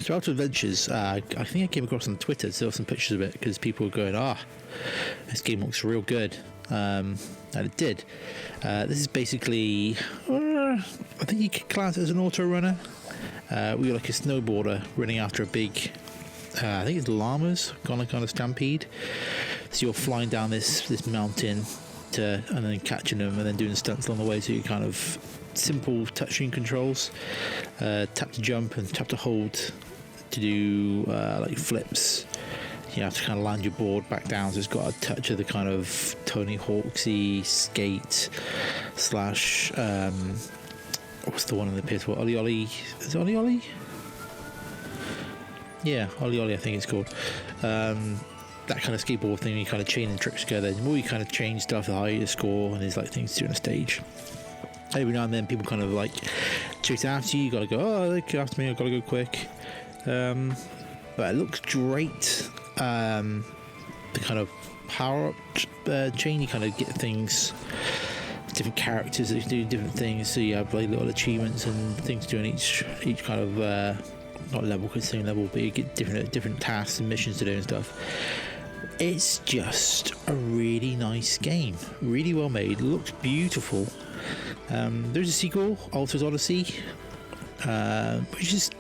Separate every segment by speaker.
Speaker 1: So ALTO'S Adventures, I think I came across on Twitter, saw some pictures of it because people were going, this game looks real good. And it did. This is basically, I think you could class it as an auto runner. We got like a snowboarder running after a big, I think it's llamas, gone like on a stampede. So you're flying down this mountain and then catching them and then doing stunts along the way. So you kind of simple touchscreen controls, tap to jump and tap to hold to do like flips. You have to kind of land your board back down, so it's got a touch of the kind of Tony Hawksy skate slash what's the one in the pit? What, Ollie Ollie? Is it Ollie Ollie? Yeah, Ollie Ollie I think it's called. That kind of skateboard thing, you kind of chain and tricks together. The more you kind of change stuff, the higher you score, and there's like things to do on a stage. Every now and then people kind of like chase after you, you gotta go, they come after me, I've gotta go quick. But it looks great. The kind of power up chain, you kind of get things, different characters that do different things, so you have like little achievements and things to do in each kind of not level, because same level, but you get different tasks and missions to do and stuff. It's just a really nice game, really well made, looks beautiful. There's a sequel, ALTO'S Odyssey, which is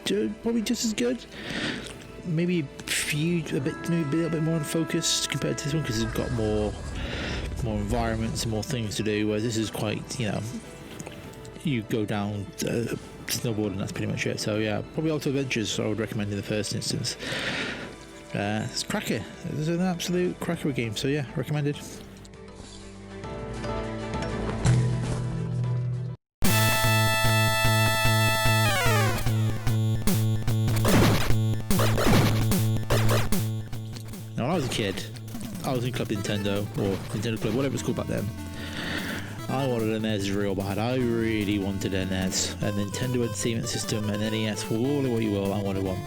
Speaker 1: probably just as good. Maybe a little bit more focused compared to this one, because it's got more environments and more things to do, whereas this is quite, you go down snowboard and that's pretty much it. So yeah, probably ALTO'S Adventures I would recommend in the first instance. It's cracker. It's an absolute cracker game, so yeah, recommended. Now, when I was a kid, I was in Club Nintendo, or Nintendo Club, whatever it's called back then. I wanted a NES real bad. I really wanted a NES. A Nintendo Entertainment System, an NES, for all what you will, I wanted one.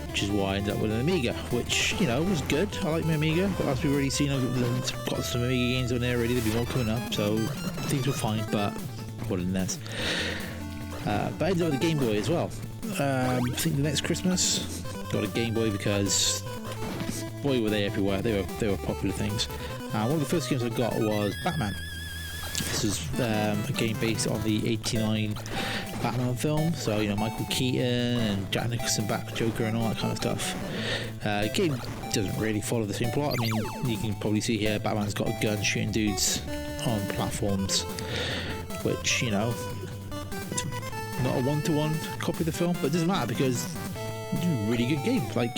Speaker 1: Which is why I ended up with an Amiga, which, was good. I like my Amiga, but as we've already seen, I've got some Amiga games on there already. There'll be more coming up, so things were fine, but I wanted a NES. But I ended up with a Game Boy as well. I think the next Christmas, got a Game Boy because, boy, were they everywhere. They were popular things. One of the first games I got was Batman. This is a game based on the '89 Batman film, so Michael Keaton and Jack Nicholson, Joker, and all that kind of stuff. The game doesn't really follow the same plot. I mean, you can probably see here Batman's got a gun shooting dudes on platforms, which not a one-to-one copy of the film, but it doesn't matter because it's a really good game. Like,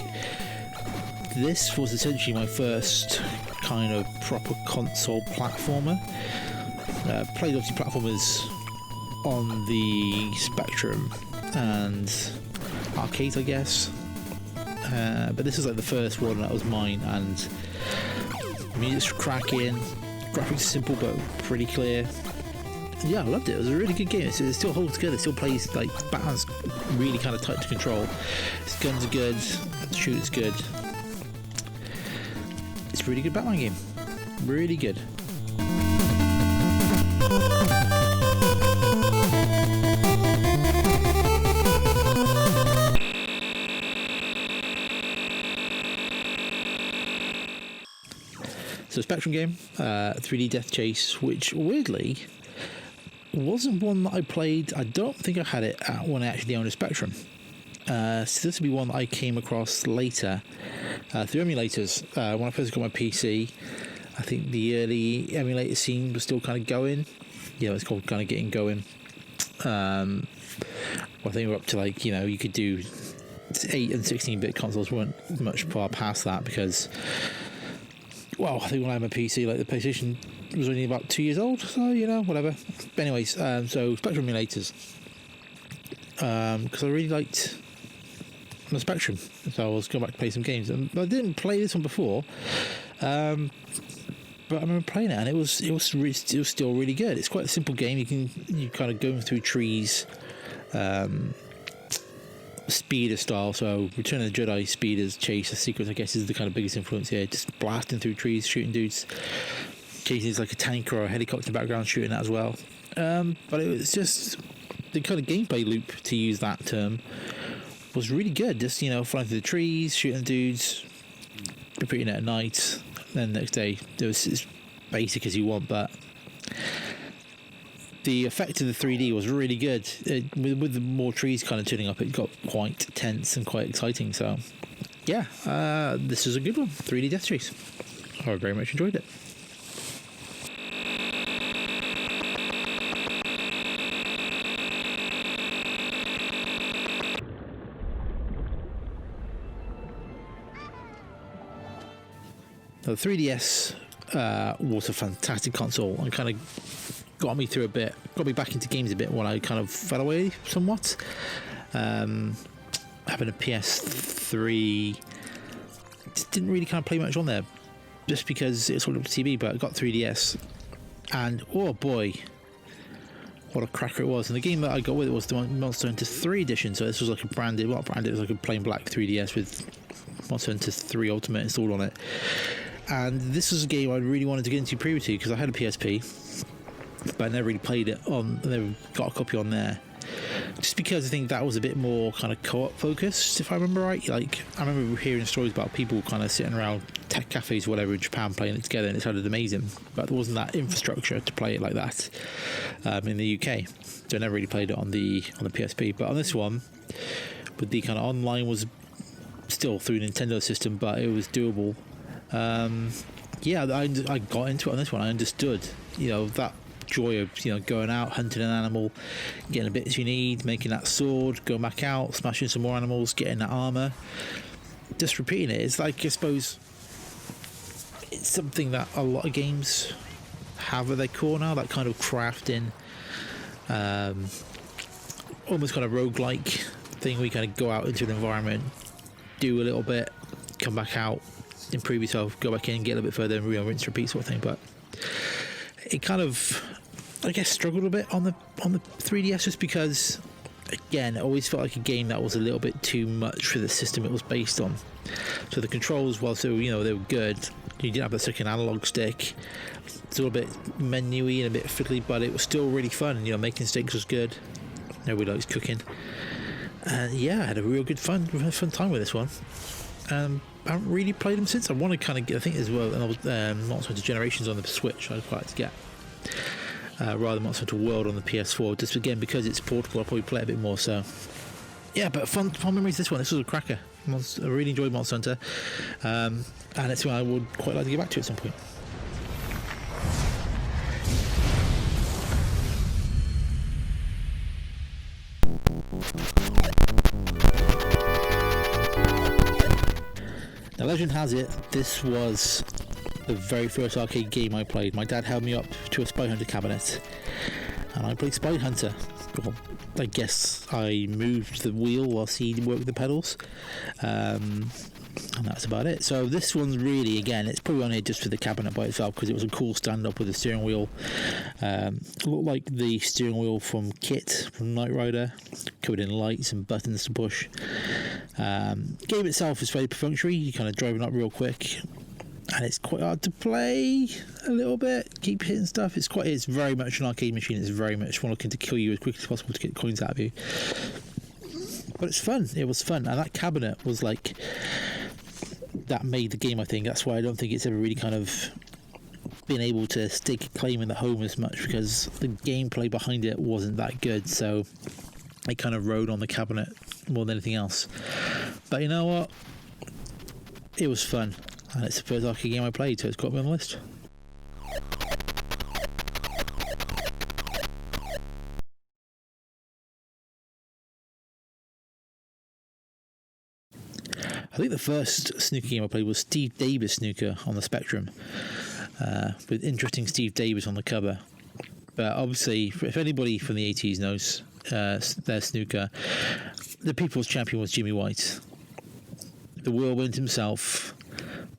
Speaker 1: this was essentially my first kind of proper console platformer. Played obviously platformers on the Spectrum and arcades, I guess, but this is like the first one that was mine, and music's cracking, graphics simple but pretty clear. Yeah, I loved it. It was a really good game. It still holds together. It still plays like Batman's really kind of tight to control. His guns are good, the shooter's good. It's a really good Batman game. Really good. So Spectrum game, 3D Death Chase, which weirdly wasn't one that I played. I don't think I had it when I actually owned a Spectrum. So this would be one that I came across later through emulators. When I first got my PC, I think the early emulator scene was still kind of going. It's called kind of getting going. I think we're up to like, you could do 8 and 16-bit consoles weren't much far past that because, well, I think when I had my PC, like the PlayStation was only about 2 years old, so, whatever. But anyways, so Spectrum emulators. Because I really liked the Spectrum, so I was going back to play some games. And I didn't play this one before, but I remember playing it, and it was still really good. It's quite a simple game. You kind of go through trees, speeder style. So Return of the Jedi speeders chase a sequence, I guess, is the kind of biggest influence here. Just blasting through trees, shooting dudes, chasing like a tank or a helicopter in the background, shooting that as well. But it was just the kind of gameplay loop, to use that term, was really good. Just, you know, flying through the trees, shooting dudes, repeating it at night. Then the next day, it was as basic as you want, but the effect of the 3D was really good. With the more trees kind of turning up, it got quite tense and quite exciting. So, yeah, this is a good one. 3D Death Chase. I very much enjoyed it. The 3DS was a fantastic console and kind of got me through a bit, got me back into games a bit when I kind of fell away somewhat. Having a PS3, just didn't really kind of play much on there, just because it's all up to TV. But I got 3DS, and oh boy, what a cracker it was! And the game that I got with it was the Monster Hunter 3 edition. So this was like a branded, what brand? It was like a plain black 3DS with Monster Hunter 3 Ultimate installed on it. And this was a game I really wanted to get into previously because I had a PSP, but I never really played it on. I never got a copy on there, just because I think that was a bit more kind of co-op focused, if I remember right. Like, I remember hearing stories about people kind of sitting around tech cafes or whatever in Japan playing it together, and it sounded amazing, but there wasn't that infrastructure to play it like that in the UK, so I never really played it on the PSP. But on this one, with the kind of online, was still through Nintendo system, but it was doable. Yeah, I got into it on this one. I understood, you know, that joy of, you know, going out, hunting an animal, getting the bits you need, making that sword, going back out, smashing some more animals, getting that armor, just repeating it. It's like, I suppose, it's something that a lot of games have at their core now, that kind of crafting, almost kind of roguelike thing where you kind of go out into an environment, do a little bit, come back out, improve yourself, go back in, get a little bit further, and rinse, repeat sort of thing. But it kind of, I guess, struggled a bit on the 3DS, just because, again, it always felt like a game that was a little bit too much for the system it was based on. So the controls, whilst they were, you know, they were good, you didn't have the second analog stick. It's a little bit menu-y and a bit fiddly, but it was still really fun. You know, making steaks was good. Nobody likes cooking. And yeah, I had a real good fun time with this one. I haven't really played them since. I want to kind of get, I think as well, Monster Hunter Generations on the Switch I'd quite like to get, rather than Monster Hunter World on the PS4, just again because it's portable. I'll probably play it a bit more. So yeah, but fun memories. This was a cracker. I really enjoyed Monster Hunter, and it's one I would quite like to get back to at some point. Now, legend has it, this was the very first arcade game I played. My dad held me up to a Spy Hunter cabinet, and I played Spy Hunter. Well, I guess I moved the wheel whilst he worked the pedals, and that's about it. So this one's really, again, it's probably on here just for the cabinet by itself because it was a cool stand-up with a steering wheel. Looked like the steering wheel from Kit from Knight Rider, covered in lights and buttons to push. Game itself is very perfunctory. You're kind of driving up real quick, and it's quite hard to play a little bit. Keep hitting stuff. It's very much an arcade machine. It's very much looking to kill you as quickly as possible to get coins out of you. But it's fun. It was fun, and that cabinet was like that made the game. I think that's why I don't think it's ever really kind of been able to stake a claim in the home as much, because the gameplay behind it wasn't that good. So it kind of rode on the cabinet more than anything else. But you know what? It was fun, and it's the first arcade game I played, so it's got me on the list. I think the first snooker game I played was Steve Davis Snooker on the Spectrum, with interesting Steve Davis on the cover. But obviously, if anybody from the 80s knows their snooker, the people's champion was Jimmy White. The whirlwind himself,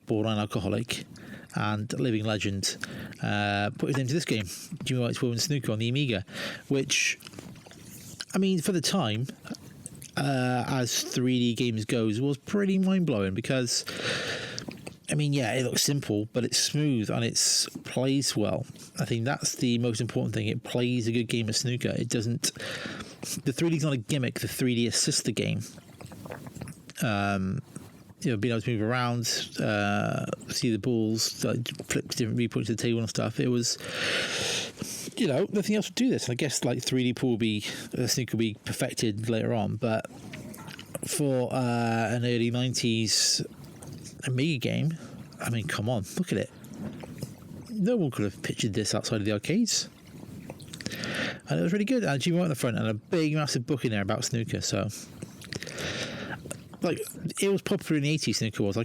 Speaker 1: borderline alcoholic and living legend, put his name to this game, Jimmy White's Whirlwind Snooker on the Amiga, which, I mean, for the time, as 3D games goes, was pretty mind-blowing, because, I mean, yeah, it looks simple, but it's smooth and it plays well. I think that's the most important thing. It plays a good game of snooker. It doesn't... The 3D's not a gimmick. The 3D assists the game. You know, being able to move around, see the balls, like, flip to different viewpoints of the table and stuff. It was, you know, nothing else would do this. I guess like 3D pool snooker will be perfected later on, but for an early 90s Amiga game, I mean, come on, look at it. No one could have pictured this outside of the arcades. And it was really good. And Jimmy White on the front and a big, massive book in there about snooker. So, like, it was popular in the 80s, snooker was. I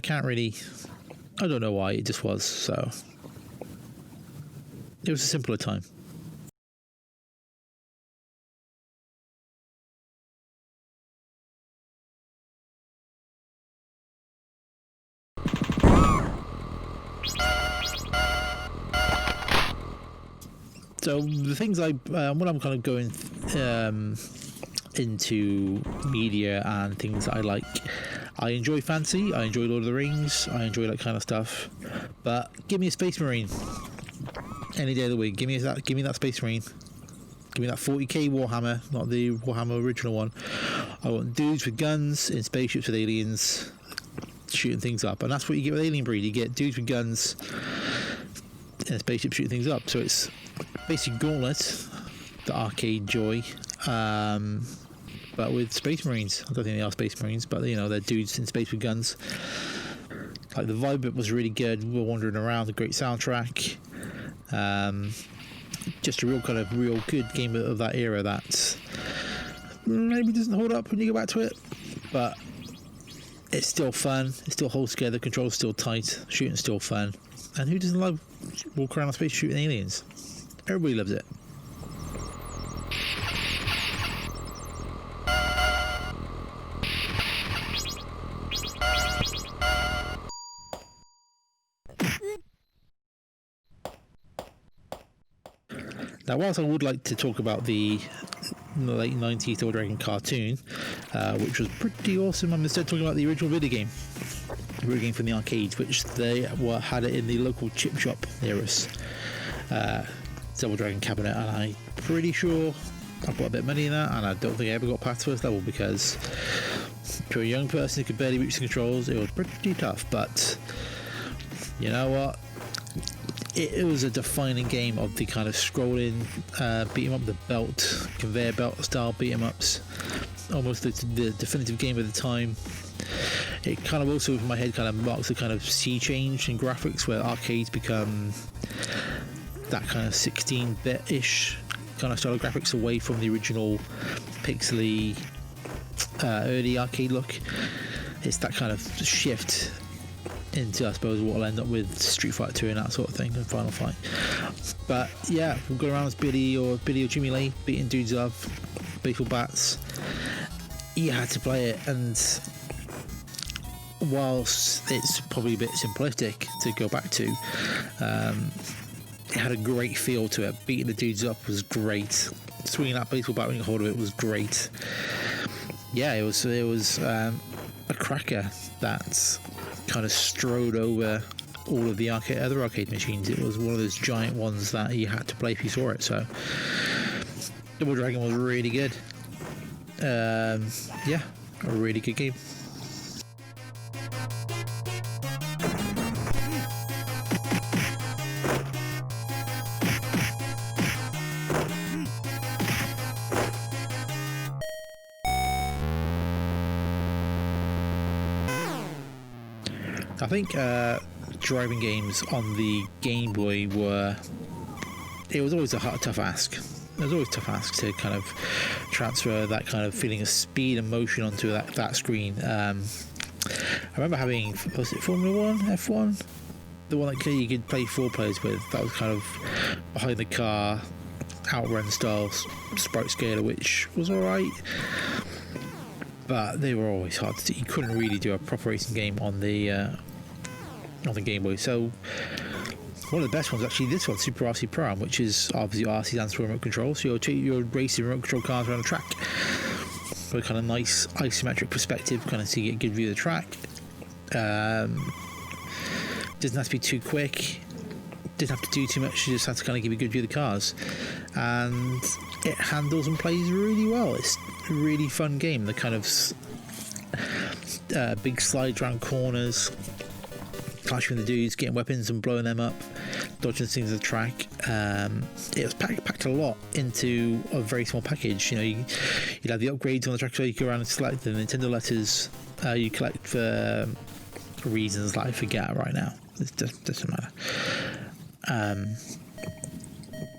Speaker 1: don't know why, it just was. So, it was a simpler time. So the things when I'm kind of going into media and things that I like, I enjoy fantasy, I enjoy Lord of the Rings, I enjoy that kind of stuff. But give me a Space Marine any day of the week. Give me that Space Marine. Give me that 40k Warhammer, not the Warhammer original one. I want dudes with guns in spaceships with aliens shooting things up, and that's what you get with Alien Breed. You get dudes with guns in a spaceship shooting things up. So it's basically Gauntlet, the arcade joy, but with Space Marines. I don't think they are Space Marines, but you know, they're dudes in space with guns. Like, the vibe of it was really good. We were wandering around, a great soundtrack. Just a real good game of that era that maybe doesn't hold up when you go back to it, but it's still fun. It still holds together. The control's still tight. Shooting's still fun. And who doesn't love walking around space shooting aliens? Everybody loves it. Now, whilst I would like to talk about the late 90s Double Dragon cartoon, which was pretty awesome, I'm instead talking about the original video game from the arcades, which they had it in the local chip shop near us. Double Dragon cabinet, and I'm pretty sure I put a bit of money in that, and I don't think I ever got past first level because to a young person who could barely reach the controls, it was pretty tough. But you know what? It was a defining game of the kind of scrolling beat 'em up, the belt, conveyor belt style beat 'em ups, almost the definitive game of the time. It kind of also, in my head, kind of marks a kind of sea change in graphics where arcades become that kind of 16-bit-ish kind of style of graphics away from the original pixely early arcade look. It's that kind of shift into, I suppose, what will end up with Street Fighter 2 and that sort of thing, and Final Fight. But yeah, we'll go around as Billy or Jimmy Lee, beating dudes up, baseball bats. You had to play it, and whilst it's probably a bit simplistic to go back to, it had a great feel to it. Beating the dudes up was great. Swinging that baseball bat when you got hold of it was great. Yeah, it was a cracker that kind of strode over all of the other arcade machines. It was one of those giant ones that you had to play if you saw it. So Double Dragon was really good. Yeah, a really good game. I think driving games on the Game Boy it was always a tough ask. It was always a tough ask to kind of transfer that kind of feeling of speed and motion onto that screen. I remember having, was it Formula 1, F1? The one that you could play 4 players with. That was kind of behind the car, outrun style sprite scaler, which was alright. But they were always hard to do. You couldn't really do a proper racing game on the Game Boy. So one of the best ones, actually, this one, Super RC Pro-Am, which is obviously RC stands for remote control. So you're racing remote control cars around the track with a kind of nice isometric perspective, kind of so you get a good view of the track. Doesn't have to be too quick. Doesn't have to do too much. You just have to kind of give a good view of the cars, and it handles and plays really well. It's a really fun game. The kind of big slides around corners, clashing with the dudes, getting weapons and blowing them up, dodging things of the track. It was packed a lot into a very small package. You know, you'd have the upgrades on the track, so you go around and select the Nintendo letters you collect for reasons that I forget right now. It doesn't matter.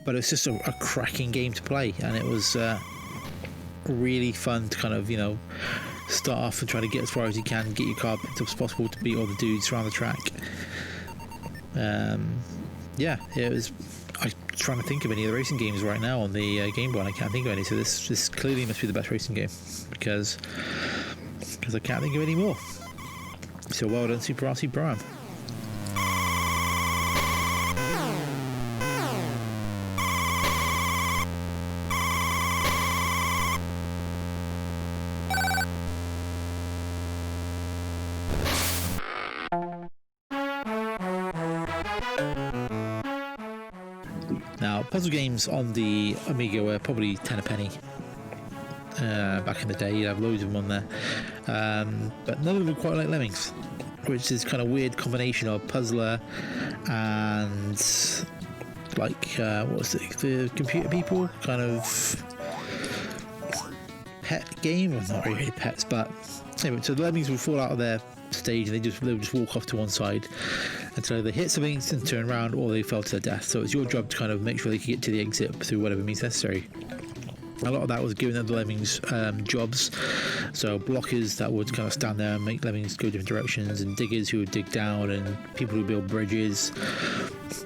Speaker 1: But it's just a cracking game to play, and it was really fun to kind of, you know, start off and try to get as far as you can, get your car picked up as possible to beat all the dudes around the track. Yeah, it was. I'm trying to think of any of the racing games right now on the Game Boy, and I can't think of any. So this clearly must be the best racing game because I can't think of any more. So well done, Super RC Prime. Now, puzzle games on the Amiga were probably 10 a penny. Back in the day, you'd have loads of them on there. But none of them were quite like Lemmings, which is kind of weird combination of puzzler and like, what's it, the computer people kind of pet game? Well, not really pets, but anyway, so the Lemmings would fall out of their stage and they would just walk off to one side until they hit something and turn around, or they fell to their death. So it's your job to kind of make sure they can get to the exit through whatever means necessary. A lot of that was giving them the Lemmings jobs, so blockers that would kind of stand there and make Lemmings go different directions, and diggers who would dig down, and people who build bridges.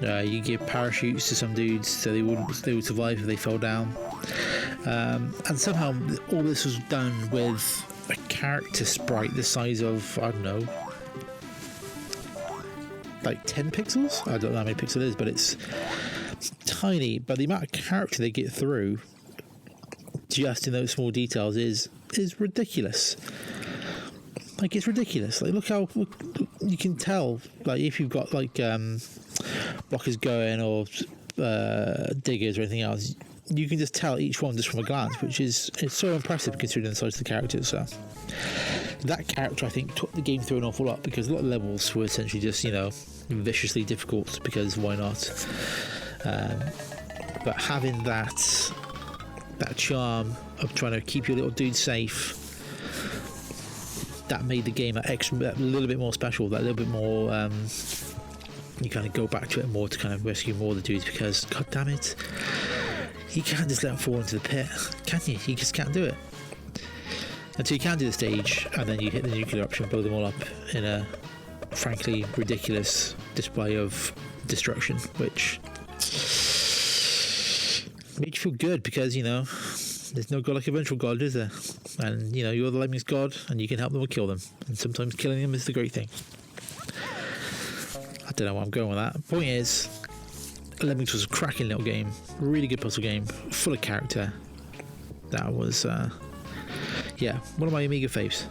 Speaker 1: You give parachutes to some dudes so they would survive if they fell down. And somehow all this was done with a character sprite the size of, I don't know, like 10 pixels? I don't know how many pixels it is, but it's tiny. But the amount of character they get through just in those small details is ridiculous. Like, it's ridiculous. Like, look, you can tell, like, if you've got like blockers going or diggers or anything else, you can just tell each one just from a glance, which is, it's so impressive considering the size of the characters. So that character, I think, took the game through an awful lot, because a lot of levels were essentially just, you know, viciously difficult, because why not? But having that charm of trying to keep your little dude safe, that made the game that little bit more special, that little bit more, you kind of go back to it more to kind of rescue more of the dudes, because god damn it, you can't just let them fall into the pit, can you? You just can't do it. And so you can do the stage, and then you hit the nuclear option, blow them all up in a frankly ridiculous display of destruction, which makes you feel good, because, you know, there's no god like a vengeful god, is there? And, you know, you're the Lemmings god, and you can help them or kill them, and sometimes killing them is the great thing. I don't know where I'm going with that. Point is, Lemmings was a cracking little game, really good puzzle game, full of character. That was, yeah, one of my Amiga faves.